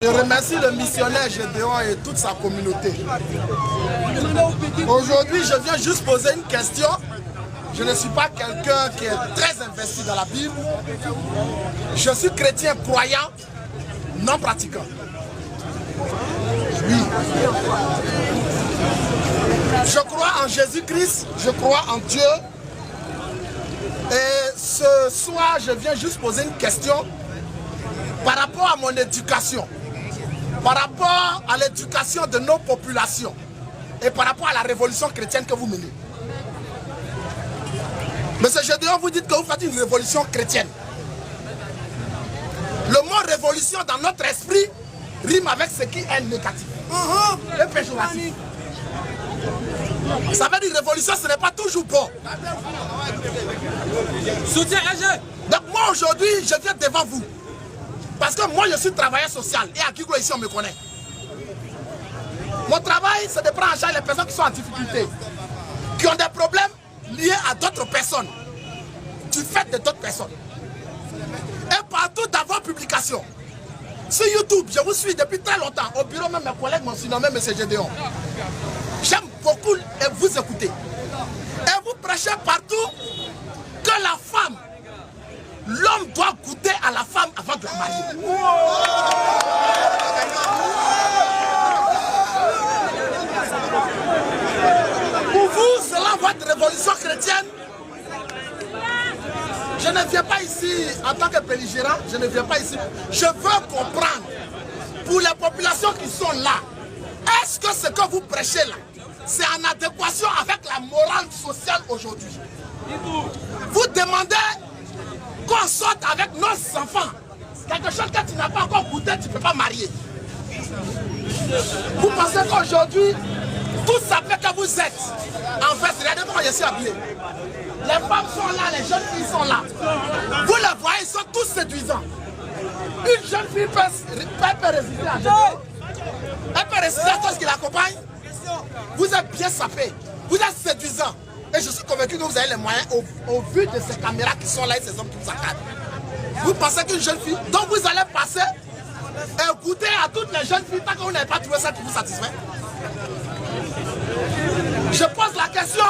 Je remercie le missionnaire Gédéon et toute sa communauté. Aujourd'hui, je viens juste poser une question. Je ne suis pas quelqu'un qui est très investi dans la Bible. Je suis chrétien croyant, non pratiquant. Oui. Je crois en Jésus-Christ, je crois en Dieu. Et ce soir, je viens juste poser une question par rapport à mon éducation, par rapport à l'éducation de nos populations et par rapport à la révolution chrétienne que vous menez. Monsieur Gédéon, vous dites que vous faites une révolution chrétienne. Le mot révolution dans notre esprit rime avec ce qui est négatif et péjoratif. Ça veut dire révolution, ce n'est pas toujours bon. Soutien AG. Donc moi aujourd'hui, je viens devant vous. Parce que moi je suis travailleur social et à Kiglo ici on me connaît. Mon travail c'est de prendre en charge les personnes qui sont en difficulté, qui ont des problèmes liés à d'autres personnes, du fait de d'autres personnes. Et partout dans vos publications, sur YouTube, je vous suis depuis très longtemps. Au bureau même mes collègues m'ont surnommé M. Gédéon. J'aime beaucoup vous écouter. Et vous prêchez partout que la femme, l'homme doit goûter à la femme avant de la marier. Pour vous, selon votre révolution chrétienne, je ne viens pas ici en tant que belligérant, je ne viens pas ici. Je veux comprendre, pour les populations qui sont là, est-ce que ce que vous prêchez là, c'est en adéquation avec la morale sociale aujourd'hui? Vous demandez qu'on sorte avec nos enfants. Quelque chose que tu n'as pas encore goûté, tu ne peux pas marier. Vous pensez qu'aujourd'hui, tout ça fait que vous êtes. En fait, regardez comment je suis habillé. Les femmes sont là, les jeunes filles sont là. Vous les voyez, ils sont tous séduisants. Une jeune fille peut résister à Dieu. Elle peut résister à tout ce qui l'accompagne. Vous êtes bien sapé, vous êtes séduisant. Et je suis convaincu que vous avez les moyens au vu de ces caméras qui sont là et ces hommes qui vous encadrent. Vous pensez qu'une jeune fille, donc vous allez passer et goûter à toutes les jeunes filles tant que vous n'avez pas trouvé ça qui vous satisfait? Je pose la question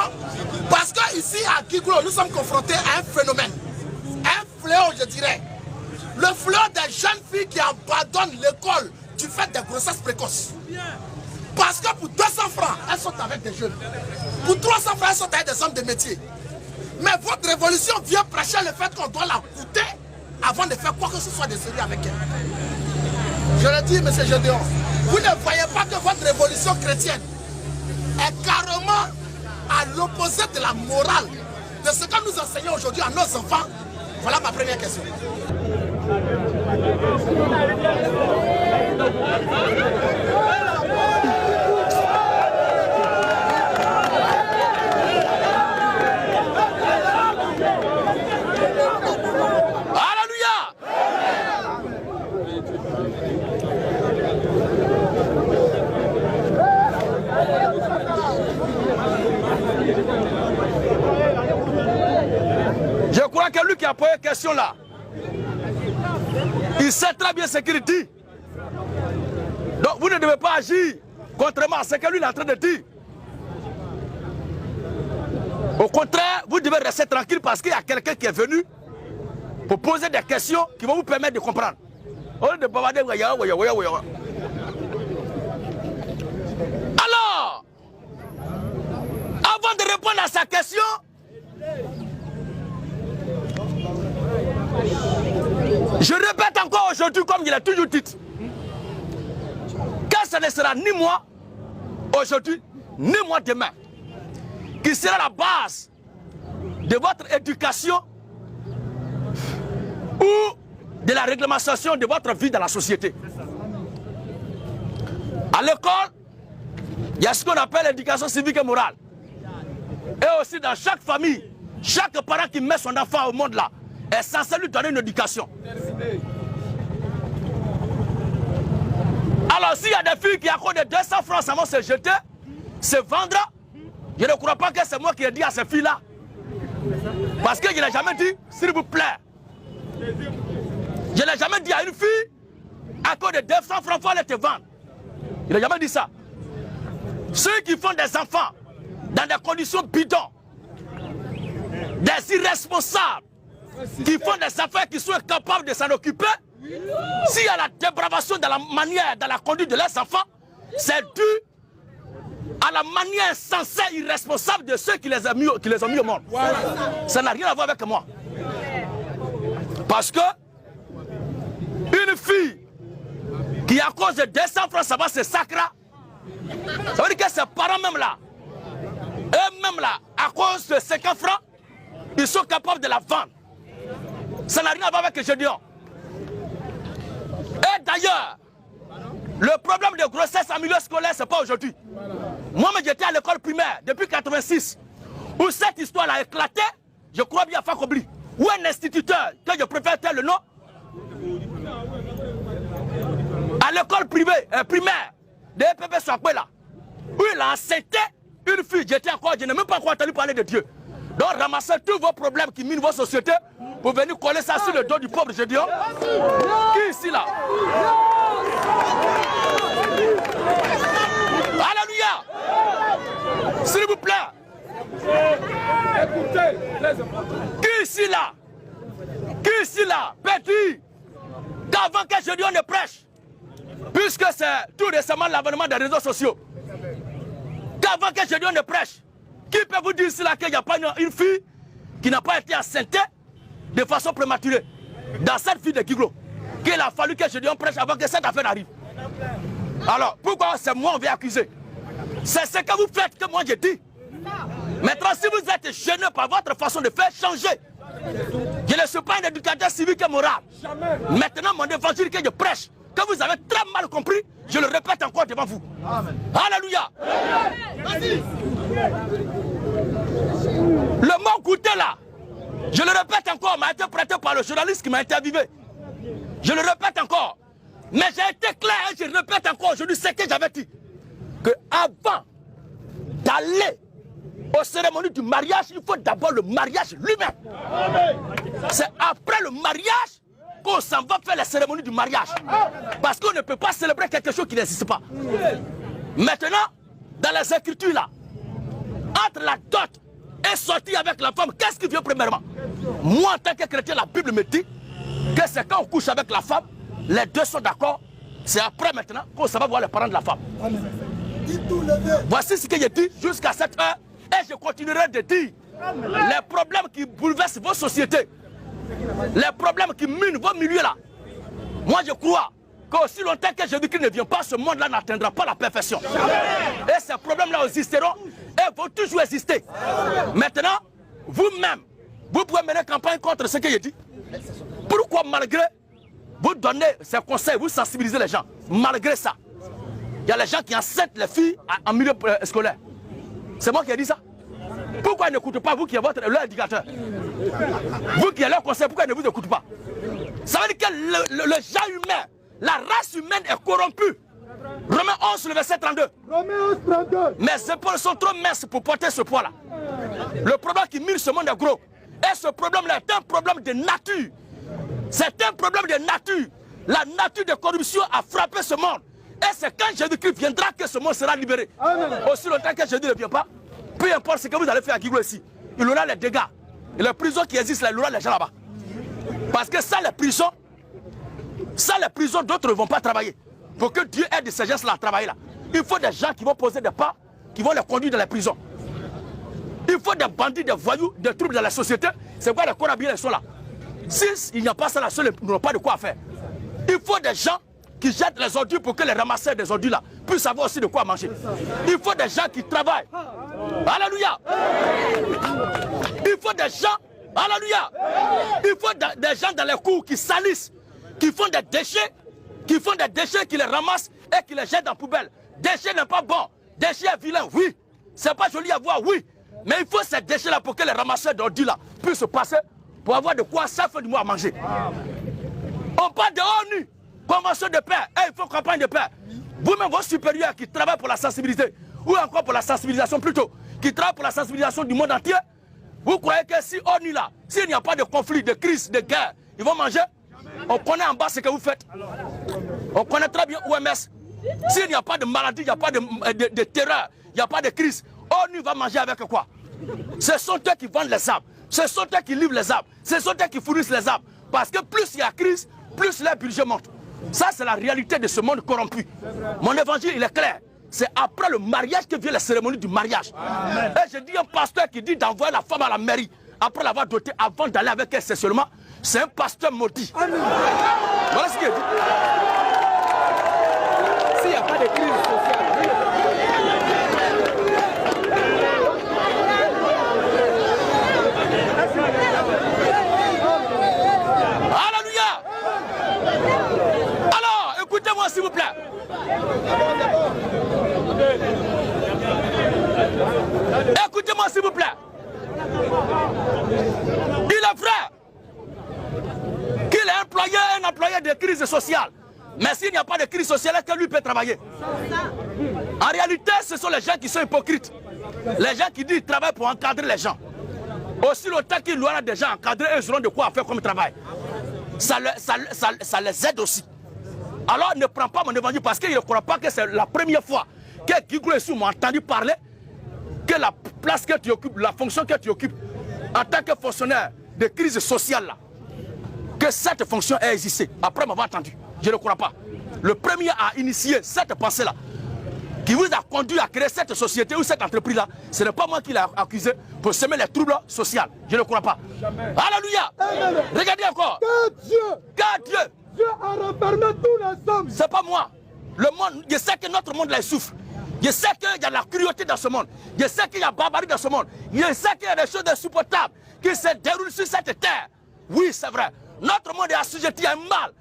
parce que ici à Kiglo, nous sommes confrontés à un phénomène, un fléau je dirais. Le fléau des jeunes filles qui abandonnent l'école du fait des grossesses précoces. Parce que pour 200 francs, elles sont avec des jeunes. Pour 300 francs, elles sont avec des hommes de métier. Mais votre révolution vient prêcher le fait qu'on doit la goûter avant de faire quoi que ce soit de sérieux avec elle. Je le dis, M. Gédéon, vous ne voyez pas que votre révolution chrétienne est carrément à l'opposé de la morale de ce que nous enseignons aujourd'hui à nos enfants? Voilà ma première question. Je crois que lui qui a posé la question là, il sait très bien ce qu'il dit. Donc vous ne devez pas agir contrairement à ce que lui est en train de dire. Au contraire, vous devez rester tranquille parce qu'il y a quelqu'un qui est venu pour poser des questions qui vont vous permettre de comprendre. Au lieu de bavarder, alors, avant de répondre à sa question, je répète encore aujourd'hui, comme il a toujours dit, que ce ne sera ni moi aujourd'hui, ni moi demain, qui sera la base de votre éducation ou de la réglementation de votre vie dans la société. À l'école, il y a ce qu'on appelle l'éducation civique et morale. Et aussi dans chaque famille, chaque parent qui met son enfant au monde là, est censé lui donner une éducation. Alors s'il y a des filles qui accordent 200 francs seulement se jeter, se vendre, je ne crois pas que c'est moi qui ai dit à ces filles-là. Parce que je n'ai jamais dit, s'il vous plaît. Je n'ai jamais dit à une fille à cause de 200 francs, il faut aller te vendre. Il n'a jamais dit ça. Ceux qui font des enfants dans des conditions bidons, des irresponsables, qui font des affaires qui sont incapables de s'en occuper, s'il y a la dépravation dans la manière, dans la conduite de leurs enfants, c'est dû à la manière insensée, irresponsable de ceux qui les ont mis au monde. Ça n'a rien à voir avec moi. Parce que une fille qui, à cause de 200 francs, ça va se sacrer, ça veut dire que ses parents même là, eux-mêmes là, à cause de 50 francs, ils sont capables de la vendre. Ça n'a rien à voir avec Gédéon. Et d'ailleurs, le problème de grossesse en milieu scolaire, ce n'est pas aujourd'hui. Moi, j'étais à l'école primaire depuis 86, où cette histoire a éclaté, je crois bien à Fakobli, où un instituteur, que je préfère taire le nom, à l'école privée, primaire de EPP Soakbela, où il a accepté une fille, j'étais encore, je n'ai même pas encore entendu parler de Dieu. Donc ramassez tous vos problèmes qui minent vos sociétés pour venir coller ça sur le dos du pauvre Gédéon. Qui ici là? Alléluia! S'il vous plaît. Qui ici là? Qui ici là? Petit, qu'avant que Gédéon ne prêche, puisque c'est tout récemment l'avènement des réseaux sociaux, qu'avant que Gédéon ne prêche, qui peut vous dire ici là qu'il n'y a pas une fille qui n'a pas été enceinte de façon prématurée dans cette fille de Kiglo, qu'il a fallu que Gédéon prêche avant que cette affaire arrive? Alors, pourquoi c'est moi on vient accuser? C'est ce que vous faites que moi j'ai dit. Maintenant, si vous êtes gêné par votre façon de faire, changez. Je ne suis pas un éducateur civique et moral. Maintenant, mon évangile que je prêche, que vous avez très mal compris, je le répète encore devant vous. Amen. Alléluia. Le mot goûter là, je le répète encore, m'a été prêté par le journaliste qui m'a interviewé. Je le répète encore. Mais j'ai été clair et je le répète encore aujourd'hui ce que j'avais dit. Que avant d'aller aux cérémonies du mariage, il faut d'abord le mariage lui-même. C'est après le mariage qu'on s'en va faire la cérémonie du mariage. Parce qu'on ne peut pas célébrer quelque chose qui n'existe pas. Maintenant, dans les écritures là, entre la dot et sortir avec la femme, qu'est-ce qui vient premièrement? Moi en tant que chrétien, la Bible me dit que c'est quand on couche avec la femme, les deux sont d'accord, c'est après maintenant qu'on va voir les parents de la femme. Voici ce que j'ai dit jusqu'à cette heure et je continuerai de dire les problèmes qui bouleversent vos sociétés, les problèmes qui minent vos milieux là. Moi je crois qu'aussi longtemps que Jésus-Christ ne vient pas, ce monde là n'atteindra pas la perfection. Et ces problèmes là existeront et vont toujours exister. Maintenant, vous-même, vous pouvez mener campagne contre ce que j'ai dit. Pourquoi malgré vous donnez ces conseils, vous sensibilisez les gens, malgré ça, il y a les gens qui enceintent les filles en milieu scolaire. C'est moi qui ai dit ça. Pourquoi ils n'écoutent pas, vous qui êtes leur indicateur? Vous qui êtes leur conseil, pourquoi ils ne vous écoutent pas? Ça veut dire que le genre humain, la race humaine est corrompue. Romains 11, le verset 32. Romains 11, 32. Mes épaules sont trop minces pour porter ce poids-là. Le problème qui mine ce monde est gros. Et ce problème-là est un problème de nature. C'est un problème de nature. La nature de corruption a frappé ce monde. Et c'est quand Jésus-Christ viendra que ce monde sera libéré. Amen. Aussi longtemps que Jésus ne vient pas, peu importe ce que vous allez faire à Kiglo ici, il y aura les dégâts. Et les prisons qui existent là, il y aura les gens là-bas. Parce que sans les prisons, d'autres ne vont pas travailler. Pour que Dieu aide ces gens-là à travailler là, il faut des gens qui vont poser des pas, qui vont les conduire dans les prisons. Il faut des bandits, des voyous, des troubles dans la société. C'est quoi les corabinés sont là? S'il n'y a pas ça là, ils n'ont pas de quoi faire. Il faut des gens qui jettent les ordures pour que les ramasseurs des ordures là puissent avoir aussi de quoi manger. Il faut des gens qui travaillent. Alléluia. Il faut des gens. Alléluia. Il faut des gens dans les cours qui salissent, qui font des déchets, qui les ramassent et qui les jettent dans la poubelle. Déchets n'est pas bon. Déchets est vilain, oui. C'est pas joli à voir, oui. Mais il faut ces déchets là pour que les ramasseurs d'ordures là puissent passer pour avoir de quoi chaque fin du mois à manger. On parle de ONU, convention de paix, et il faut campagne de paix. Vous-même, vos supérieurs qui travaillent pour la sensibilité, ou encore pour la sensibilisation plutôt, qui travaillent pour la sensibilisation du monde entier, vous croyez que si ONU là, s'il n'y a pas de conflit, de crise, de guerre, ils vont manger? On connaît en bas ce que vous faites. On connaît très bien OMS. S'il n'y a pas de maladie, il n'y a pas de terreur, il n'y a pas de crise, ONU va manger avec quoi? Ce sont eux qui vendent les armes, ce sont eux qui livrent les armes, ce sont eux qui fournissent les armes. Parce que plus il y a crise, plus leur budget monte. Ça, c'est la réalité de ce monde corrompu. Mon évangile, il est clair. C'est après le mariage que vient la cérémonie du mariage. Amen. Et je dis un pasteur qui dit d'envoyer la femme à la mairie après l'avoir dotée, avant d'aller avec elle sexuellement, c'est un pasteur maudit. Amen. Voilà ce qu'il dit. S'il n'y a pas de crise sociale. Alléluia. Alors, écoutez-moi s'il vous plaît. Écoutez-moi s'il vous plaît. Il est vrai qu'il est un employé de crise sociale. Mais s'il n'y a pas de crise sociale, est-ce que lui peut travailler? En réalité, ce sont les gens qui sont hypocrites. Les gens qui disent qu'ils travaillent pour encadrer les gens. Aussi longtemps qu'ils auront des gens encadrés, ils auront de quoi faire comme travail. Ça les aide aussi. Alors ne prends pas mon évangile parce qu'il ne croit pas que c'est la première fois que Guigou et Sou m'ont entendu parler que la place que tu occupes, la fonction que tu occupes en tant que fonctionnaire de crise sociale là, que cette fonction a existé. Après m'avoir entendu, je ne crois pas. Le premier à initier cette pensée-là, qui vous a conduit à créer cette société ou cette entreprise-là, ce n'est pas moi qui l'ai accusé pour semer les troubles sociaux. Je ne crois pas. Jamais. Alléluia. Amen. Regardez encore. Que Dieu. Dieu a renfermé tous les hommes. C'est pas moi. Le monde, je sais que notre monde là souffre. Je sais qu'il y a la cruauté dans ce monde. Je sais qu'il y a la barbarie dans ce monde. Je sais qu'il y a des choses insupportables qui se déroulent sur cette terre. Oui, c'est vrai. Notre monde est assujetti à un mal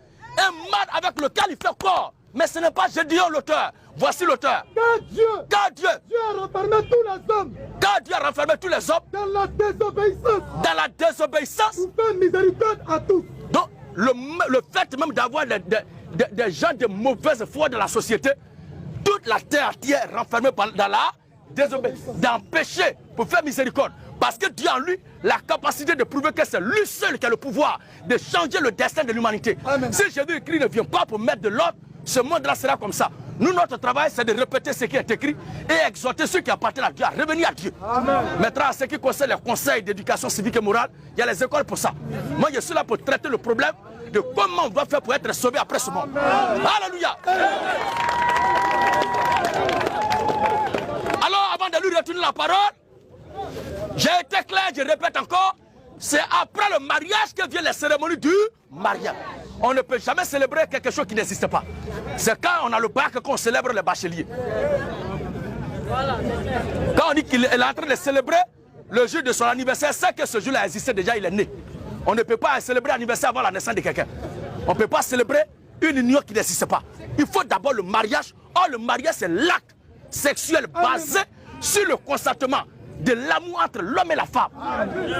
avec lequel il fait corps. Mais ce n'est pas Gédéon l'auteur. Voici l'auteur. Car Dieu Dieu a renfermé tous les hommes. Car Dieu a renfermé tous les hommes. Dans la désobéissance. Dans la désobéissance. Pour faire miséricorde à tous. Donc, le fait même d'avoir des gens de mauvaise foi dans la société, toute la terre est renfermée dans la désobéissance, d'empêcher pour faire miséricorde. Parce que Dieu en lui, la capacité de prouver que c'est lui seul qui a le pouvoir de changer le destin de l'humanité. Si Jésus-Christ ne vient pas pour mettre de l'ordre, ce monde-là sera comme ça. Nous, notre travail, c'est de répéter ce qui est écrit et exhorter ceux qui appartiennent à Dieu à revenir à Dieu. Amen. Maintenant, en ce qui concerne les conseils d'éducation civique et morale, il y a les écoles pour ça. Moi, je suis là pour traiter le problème de comment on doit faire pour être sauvé après ce monde. Amen. Alléluia. Alors, avant de lui retourner la parole, j'ai été clair, je répète encore, c'est après le mariage que viennent les cérémonies du mariage. On ne peut jamais célébrer quelque chose qui n'existe pas. C'est quand on a le bac qu'on célèbre les bacheliers. Quand on dit qu'il est en train de célébrer le jour de son anniversaire, c'est que ce jour-là existait déjà, il est né. On ne peut pas célébrer l'anniversaire avant la naissance de quelqu'un. On ne peut pas célébrer une union qui n'existe pas. Il faut d'abord le mariage. Or, le mariage, c'est l'acte sexuel basé sur le consentement de l'amour entre l'homme et la femme.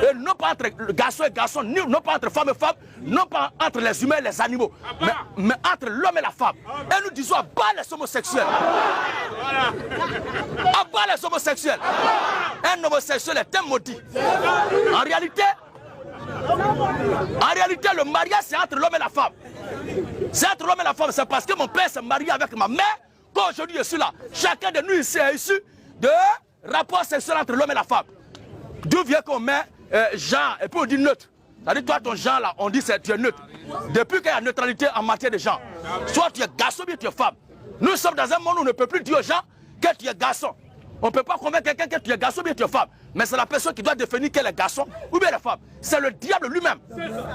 Et non pas entre garçon et garçon, non pas entre femme et femme, non pas entre les humains et les animaux, mais entre l'homme et la femme. Et nous disons, abat les homosexuels. Abat les homosexuels. Un homosexuel est un maudit. En réalité, le mariage, c'est entre l'homme et la femme. C'est entre l'homme et la femme. C'est parce que mon père s'est marié avec ma mère qu'aujourd'hui je suis là. Chacun de nous ici est issu de rapport sexuel entre l'homme et la femme. D'où vient qu'on met genre et puis on dit neutre. C'est-à-dire toi ton genre là, on dit que tu es neutre. Depuis qu'il y a neutralité en matière de genre, soit tu es garçon ou bien tu es femme. Nous sommes dans un monde où on ne peut plus dire aux gens que tu es garçon. On ne peut pas convaincre quelqu'un que tu es garçon ou bien tu es femme. Mais c'est la personne qui doit définir qu'elle est garçon ou bien elle est femme. C'est le diable lui-même.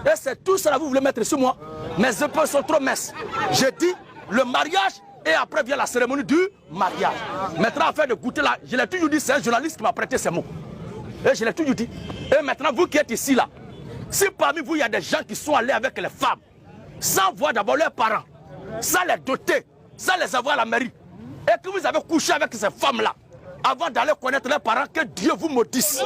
Et c'est tout cela que vous voulez mettre sur moi. Mes épaules sont trop minces. J'ai dit le mariage. Et après vient la cérémonie du mariage. Maintenant, afin de goûter là, je l'ai toujours dit, c'est un journaliste qui m'a prêté ces mots. Et je l'ai toujours dit. Et maintenant, vous qui êtes ici là, si parmi vous, il y a des gens qui sont allés avec les femmes, sans voir d'abord leurs parents, sans les doter, sans les avoir à la mairie, et que vous avez couché avec ces femmes-là, avant d'aller connaître leurs parents, que Dieu vous maudisse.